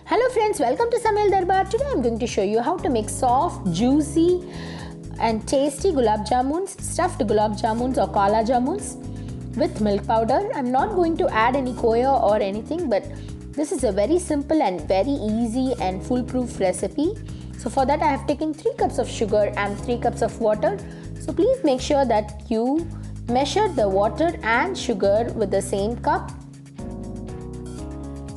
Hello friends, welcome to Samil Darbar. Today I'm going to show you how to make soft, juicy and tasty gulab jamuns, stuffed gulab jamuns or kala jamuns with milk powder. I'm not going to add any khoya or anything, but this is a very simple and very easy and foolproof recipe. So for that I have taken 3 cups of sugar and 3 cups of water. So please make sure that you measure the water and sugar with the same cup.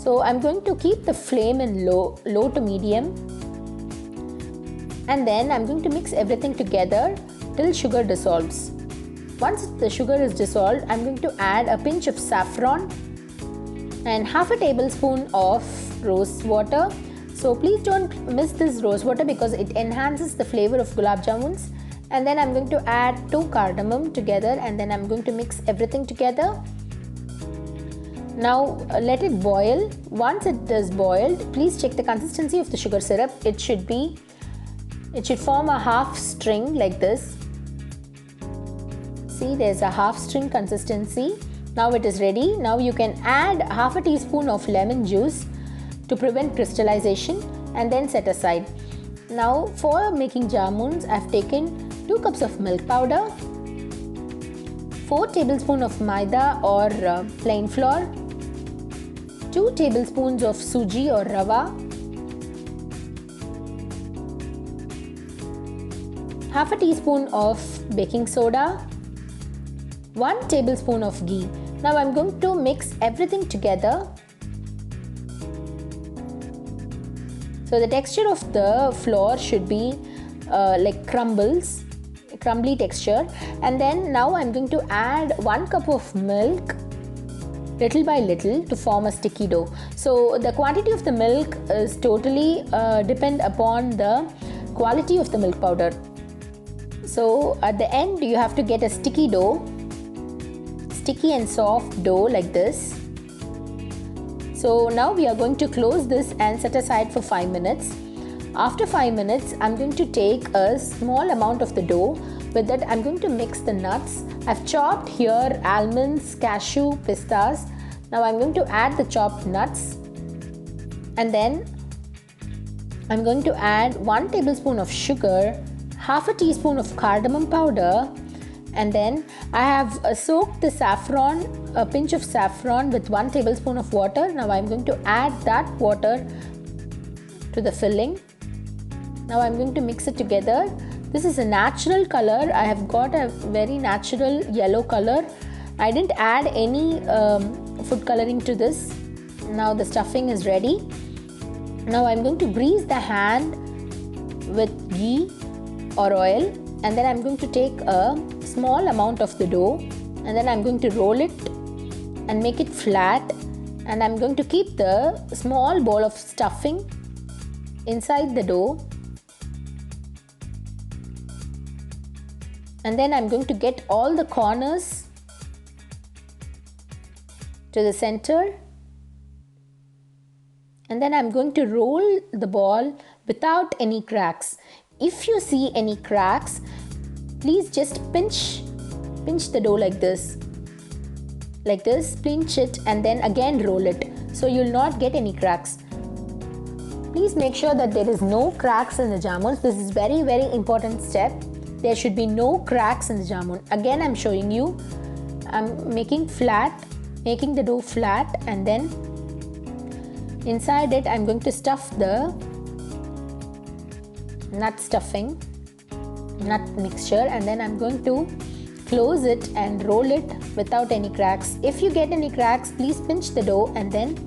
So I'm going to keep the flame in low to medium, and then I'm going to mix everything together till sugar dissolves. Once the sugar is dissolved, I'm going to add a pinch of saffron and half a tablespoon of rose water. So please don't miss this rose water because it enhances the flavor of gulab jamuns. And then I'm going to add 2 cardamom together, and then I'm going to mix everything together. Now let it boil. Once it is boiled, please check the consistency of the sugar syrup. It should form a half string like this. See, there's a half string consistency. Now it is ready. Now you can add half a teaspoon of lemon juice to prevent crystallization and then set aside. Now for making jamuns, I've taken 2 cups of milk powder, 4 tablespoons of maida or plain flour, 2 tablespoons of suji or rava, half a teaspoon of baking soda, 1 tablespoon of ghee. Now I'm going to mix everything together. So the texture of the flour should be like crumbly texture. And then now I'm going to add 1 cup of milk little by little to form a sticky dough. So the quantity of the milk is totally depend upon the quality of the milk powder. So at the end you have to get a sticky and soft dough like this. So now we are going to close this and set aside for 5 minutes. After 5 minutes, I'm going to take a small amount of the dough. With that, I'm going to mix the nuts. I've chopped here almonds, cashew, pistas. Now I'm going to add the chopped nuts. And then I'm going to add 1 tablespoon of sugar, half a teaspoon of cardamom powder. And then I have soaked the saffron, a pinch of saffron with 1 tablespoon of water. Now I'm going to add that water to the filling. Now I'm going to mix it together. This is a natural color. I have got a very natural yellow color. I didn't add any food coloring to this. Now the stuffing is ready. Now I'm going to grease the hand with ghee or oil, and then I'm going to take a small amount of the dough, and then I'm going to roll it and make it flat, and I'm going to keep the small ball of stuffing inside the dough. And then I'm going to get all the corners to the center, and then I'm going to roll the ball without any cracks. If you see any cracks, please just pinch the dough like this, pinch it and then again roll it, so you'll not get any cracks. Please make sure that there is no cracks in the jamuns. This is very important step. There should be no cracks in the jamun. Again, I'm showing you. I'm making the dough flat, and then inside it I'm going to stuff the nut mixture, and then I'm going to close it and roll it without any cracks. If you get any cracks, please pinch the dough and then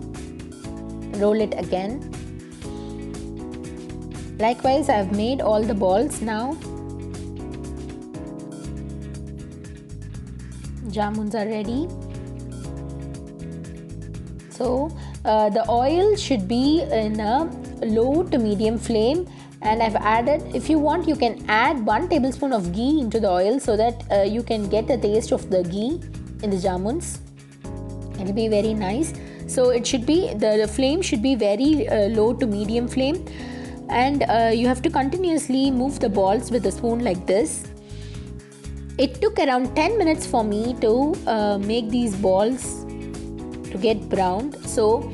roll it again. Likewise, I've made all the balls. Now jamuns are ready. So the oil should be in a low to medium flame, and I've added, if you want, you can add 1 tablespoon of ghee into the oil so that you can get the taste of the ghee in the jamuns. It'll be very nice. So it should be, the flame should be very low to medium flame, and you have to continuously move the balls with a spoon like this. It took around 10 minutes for me to make these balls to get browned. So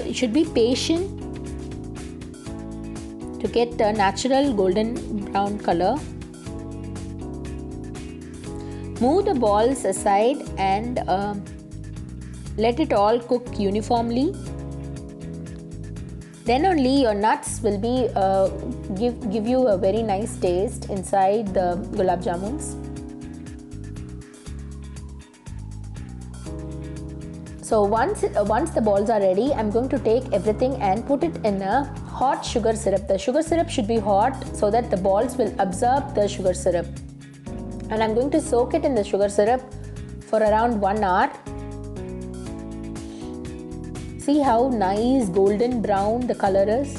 you should be patient to get a natural golden brown color. Move the balls aside and let it all cook uniformly. Then only your nuts will be give you a very nice taste inside the gulab jamuns. So once the balls are ready, I'm going to take everything and put it in a hot sugar syrup. The sugar syrup should be hot so that the balls will absorb the sugar syrup. And I'm going to soak it in the sugar syrup for around 1 hour. See how nice golden brown the color is.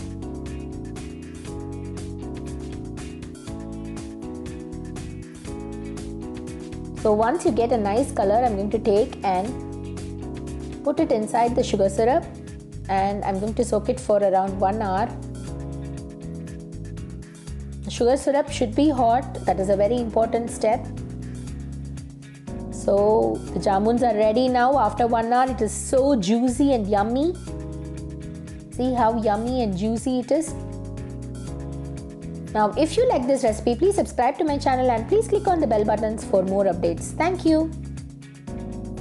So once you get a nice color, I'm going to take and put it inside the sugar syrup, and I'm going to soak it for around 1 hour. The sugar syrup should be hot. That is a very important step. So the jamuns are ready now. After 1 hour, it is so juicy and yummy. See how yummy and juicy it is. Now if you like this recipe, please subscribe to my channel and please click on the bell buttons for more updates. Thank you.